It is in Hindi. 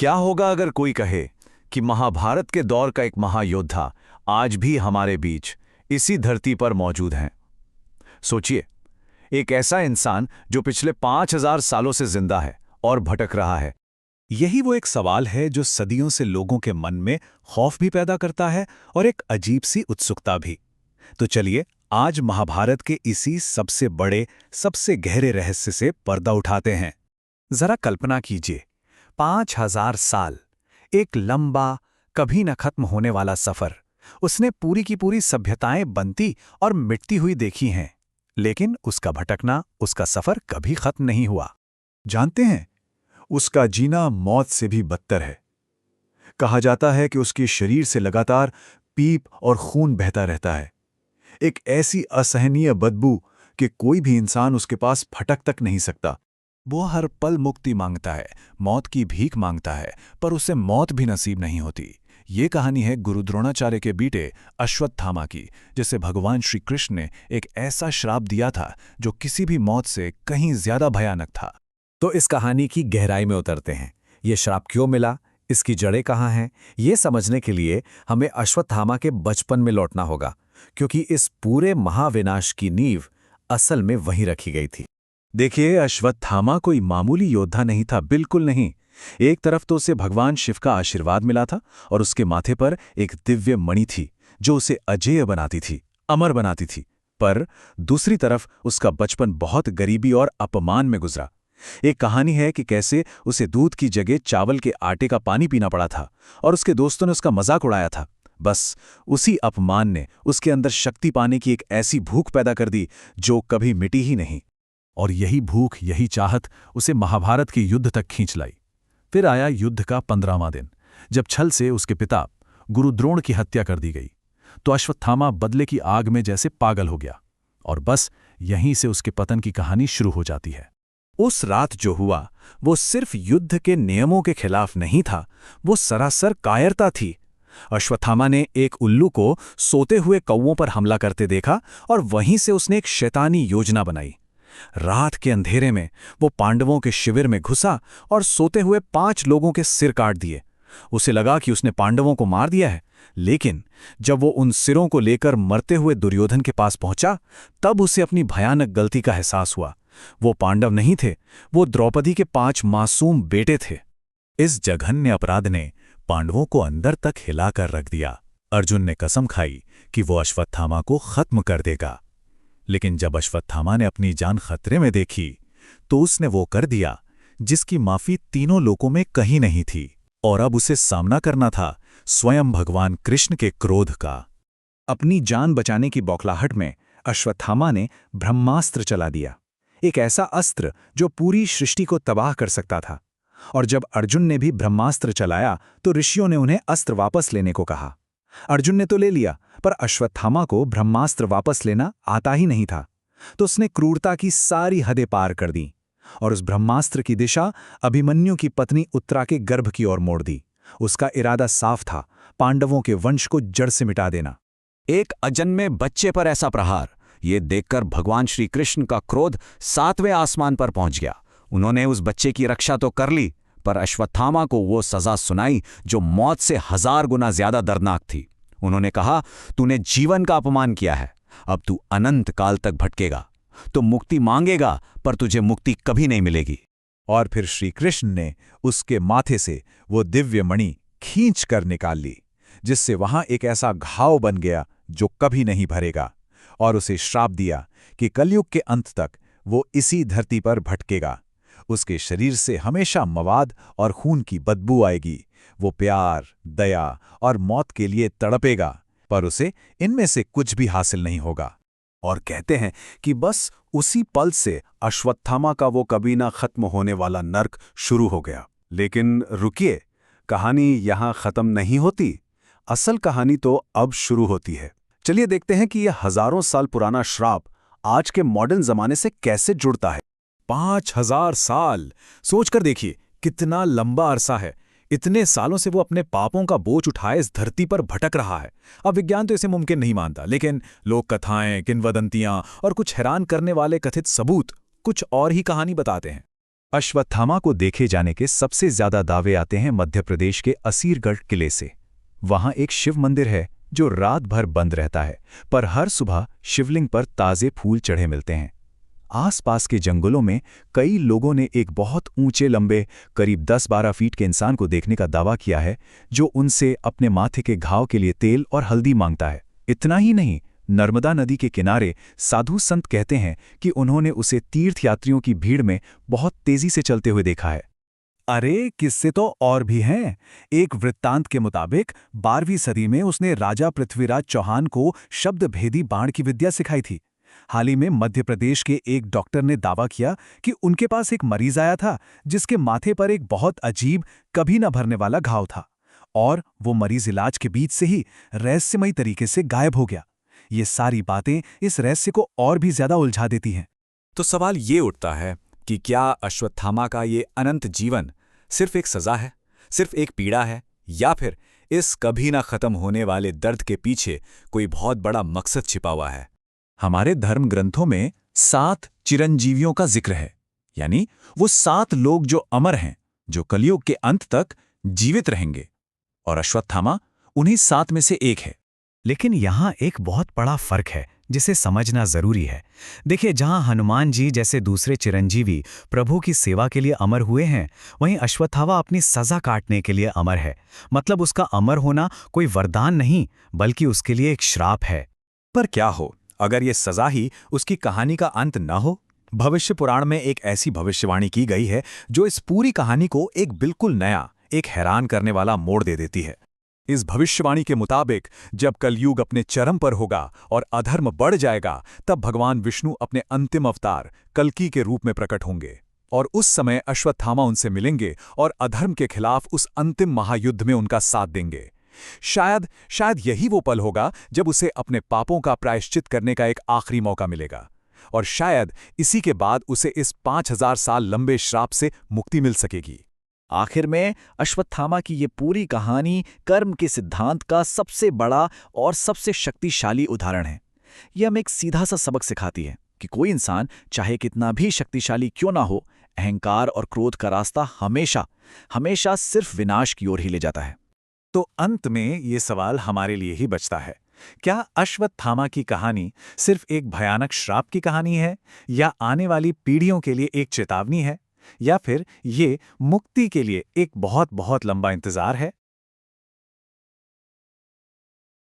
क्या होगा अगर कोई कहे कि महाभारत के दौर का एक महायोद्धा आज भी हमारे बीच इसी धरती पर मौजूद हैं? सोचिए, एक ऐसा इंसान जो पिछले 5000 सालों से जिंदा है और भटक रहा है। यही वो एक सवाल है जो सदियों से लोगों के मन में खौफ भी पैदा करता है और एक अजीब सी उत्सुकता भी। तो चलिए आज महाभारत के इसी सबसे बड़े, सबसे गहरे रहस्य से पर्दा उठाते हैं। जरा कल्पना कीजिए, 5000 साल, एक लंबा, कभी न खत्म होने वाला सफर। उसने पूरी की पूरी सभ्यताएं बनती और मिटती हुई देखी हैं, लेकिन उसका भटकना, उसका सफर कभी खत्म नहीं हुआ। जानते हैं, उसका जीना मौत से भी बदतर है। कहा जाता है कि उसके शरीर से लगातार पीप और खून बहता रहता है, एक ऐसी असहनीय बदबू कि कोई भी इंसान उसके पास फटक तक नहीं सकता। वो हर पल मुक्ति मांगता है, मौत की भीख मांगता है, पर उसे मौत भी नसीब नहीं होती। ये कहानी है गुरु द्रोणाचार्य के बेटे अश्वत्थामा की, जिसे भगवान श्री कृष्ण ने एक ऐसा श्राप दिया था जो किसी भी मौत से कहीं ज्यादा भयानक था। तो इस कहानी की गहराई में उतरते हैं। ये श्राप क्यों मिला, इसकी जड़ें कहाँ हैं, ये समझने के लिए हमें अश्वत्थामा के बचपन में लौटना होगा, क्योंकि इस पूरे महाविनाश की नींव असल में वहीं रखी गई थी। देखिए, अश्वत्थामा कोई मामूली योद्धा नहीं था, बिल्कुल नहीं। एक तरफ तो उसे भगवान शिव का आशीर्वाद मिला था और उसके माथे पर एक दिव्य मणि थी जो उसे अजेय बनाती थी, अमर बनाती थी। पर दूसरी तरफ उसका बचपन बहुत गरीबी और अपमान में गुजरा। एक कहानी है कि कैसे उसे दूध की जगह चावल के आटे का पानी पीना पड़ा था और उसके दोस्तों ने उसका मजाक उड़ाया था। बस उसी अपमान ने उसके अंदर शक्ति पाने की एक ऐसी भूख पैदा कर दी जो कभी मिटी ही नहीं। और यही भूख, यही चाहत उसे महाभारत के युद्ध तक खींच लाई। फिर आया युद्ध का 15वां दिन, जब छल से उसके पिता गुरु द्रोण की हत्या कर दी गई। तो अश्वत्थामा बदले की आग में जैसे पागल हो गया, और बस यहीं से उसके पतन की कहानी शुरू हो जाती है। उस रात जो हुआ वो सिर्फ युद्ध के नियमों के खिलाफ नहीं था, वो सरासर कायरता थी। अश्वत्थामा ने एक उल्लू को सोते हुए कौवों पर हमला करते देखा और वहीं से उसने एक शैतानी योजना बनाई। रात के अंधेरे में वो पांडवों के शिविर में घुसा और सोते हुए 5 लोगों के सिर काट दिए। उसे लगा कि उसने पांडवों को मार दिया है, लेकिन जब वो उन सिरों को लेकर मरते हुए दुर्योधन के पास पहुंचा, तब उसे अपनी भयानक गलती का एहसास हुआ। वो पांडव नहीं थे, वो द्रौपदी के 5 मासूम बेटे थे। इस जघन्य अपराध ने पांडवों को अंदर तक हिलाकर रख दिया। अर्जुन ने कसम खाई कि वो अश्वत्थामा को खत्म कर देगा, लेकिन जब अश्वत्थामा ने अपनी जान खतरे में देखी तो उसने वो कर दिया जिसकी माफी तीनों लोकों में कहीं नहीं थी। और अब उसे सामना करना था स्वयं भगवान कृष्ण के क्रोध का। अपनी जान बचाने की बौखलाहट में अश्वत्थामा ने ब्रह्मास्त्र चला दिया, एक ऐसा अस्त्र जो पूरी सृष्टि को तबाह कर सकता था। और जब अर्जुन ने भी ब्रह्मास्त्र चलाया तो ऋषियों ने उन्हें अस्त्र वापस लेने को कहा। अर्जुन ने तो ले लिया, पर अश्वत्थामा को ब्रह्मास्त्र वापस लेना आता ही नहीं था। तो उसने क्रूरता की सारी हदें पार कर दी और उस ब्रह्मास्त्र की दिशा अभिमन्यु की पत्नी उत्तरा के गर्भ की ओर मोड़ दी। उसका इरादा साफ था, पांडवों के वंश को जड़ से मिटा देना। एक अजन्मे बच्चे पर ऐसा प्रहार, ये देखकर भगवान श्री कृष्ण का क्रोध 7वें आसमान पर पहुंच गया। उन्होंने उस बच्चे की रक्षा तो कर ली, पर अश्वत्थामा को वो सजा सुनाई जो मौत से 1000 गुना ज्यादा दर्दनाक थी। उन्होंने कहा, तूने जीवन का अपमान किया है, अब तू अनंत काल तक भटकेगा। तो मुक्ति मांगेगा, पर तुझे मुक्ति कभी नहीं मिलेगी। और फिर श्री कृष्ण ने उसके माथे से वो दिव्य मणि खींच कर निकाल ली, जिससे वहां एक ऐसा घाव बन गया जो कभी नहीं भरेगा, और उसे श्राप दिया कि कलयुग के अंत तक वो इसी धरती पर भटकेगा। उसके शरीर से हमेशा मवाद और खून की बदबू आएगी। वो प्यार, दया और मौत के लिए तड़पेगा, पर उसे इनमें से कुछ भी हासिल नहीं होगा। और कहते हैं कि बस उसी पल से अश्वत्थामा का वो कभी ना खत्म होने वाला नर्क शुरू हो गया। लेकिन रुकिए, कहानी यहां खत्म नहीं होती। असल कहानी तो अब शुरू होती है। चलिए देखते हैं कि यह हजारों साल पुराना श्राप आज के मॉडर्न जमाने से कैसे जुड़ता है। 5000 साल, सोचकर देखिए कितना लंबा अरसा है। इतने सालों से वो अपने पापों का बोझ उठाए इस धरती पर भटक रहा है। अब विज्ञान तो इसे मुमकिन नहीं मानता, लेकिन लोक कथाएं, किंवदंतियां और कुछ हैरान करने वाले कथित सबूत कुछ और ही कहानी बताते हैं। अश्वत्थामा को देखे जाने के सबसे ज्यादा दावे आते हैं मध्य प्रदेश के असीरगढ़ किले से। वहां एक शिव मंदिर है जो रात भर बंद रहता है, पर हर सुबह शिवलिंग पर ताजे फूल चढ़े मिलते हैं। आसपास के जंगलों में कई लोगों ने एक बहुत ऊंचे लंबे करीब 10-12 फीट के इंसान को देखने का दावा किया है, जो उनसे अपने माथे के घाव के लिए तेल और हल्दी मांगता है। इतना ही नहीं, नर्मदा नदी के किनारे साधु संत कहते हैं कि उन्होंने उसे तीर्थयात्रियों की भीड़ में बहुत तेजी से चलते हुए देखा है। अरे किस्से तो और भी हैं। एक वृत्तांत के मुताबिक 12वीं सदी में उसने राजा पृथ्वीराज चौहान को शब्दभेदी बाण की विद्या सिखाई थी। हाल ही में मध्य प्रदेश के एक डॉक्टर ने दावा किया कि उनके पास एक मरीज आया था जिसके माथे पर एक बहुत अजीब, कभी न भरने वाला घाव था, और वो मरीज इलाज के बीच से ही रहस्यमयी तरीके से गायब हो गया। ये सारी बातें इस रहस्य को और भी ज्यादा उलझा देती हैं। तो सवाल ये उठता है कि क्या अश्वत्थामा का ये अनंत जीवन सिर्फ एक सजा है, सिर्फ एक पीड़ा है, या फिर इस कभी ना खत्म होने वाले दर्द के पीछे कोई बहुत बड़ा मकसद छिपा हुआ है? हमारे धर्म ग्रंथों में 7 चिरंजीवियों का जिक्र है, यानी वो 7 लोग जो अमर हैं, जो कलयुग के अंत तक जीवित रहेंगे, और अश्वत्थामा उन्हीं 7 में से एक है। लेकिन यहाँ एक बहुत बड़ा फर्क है जिसे समझना जरूरी है। देखिए, जहाँ हनुमान जी जैसे दूसरे चिरंजीवी प्रभु की सेवा के लिए अमर हुए हैं, वहीं अश्वत्थामा अपनी सजा काटने के लिए अमर है। मतलब उसका अमर होना कोई वरदान नहीं, बल्कि उसके लिए एक श्राप है। पर क्या हो अगर ये सजा ही उसकी कहानी का अंत न हो? भविष्य पुराण में एक ऐसी भविष्यवाणी की गई है जो इस पूरी कहानी को एक बिल्कुल नया, एक हैरान करने वाला मोड़ दे देती है। इस भविष्यवाणी के मुताबिक जब कलयुग अपने चरम पर होगा और अधर्म बढ़ जाएगा, तब भगवान विष्णु अपने अंतिम अवतार कल्कि के रूप में प्रकट होंगे, और उस समय अश्वत्थामा उनसे मिलेंगे और अधर्म के खिलाफ उस अंतिम महायुद्ध में उनका साथ देंगे। शायद यही वो पल होगा जब उसे अपने पापों का प्रायश्चित करने का एक आखिरी मौका मिलेगा, और शायद इसी के बाद उसे इस 5000 साल लंबे श्राप से मुक्ति मिल सकेगी। आखिर में अश्वत्थामा की ये पूरी कहानी कर्म के सिद्धांत का सबसे बड़ा और सबसे शक्तिशाली उदाहरण है। यह हमें एक सीधा सा सबक सिखाती है कि कोई इंसान चाहे कितना भी शक्तिशाली क्यों ना हो, अहंकार और क्रोध का रास्ता हमेशा हमेशा सिर्फ विनाश की ओर ही ले जाता है। तो अंत में ये सवाल हमारे लिए ही बचता है, क्या अश्वत्थामा की कहानी सिर्फ एक भयानक श्राप की कहानी है, या आने वाली पीढ़ियों के लिए एक चेतावनी है, या फिर ये मुक्ति के लिए एक बहुत बहुत लंबा इंतजार है?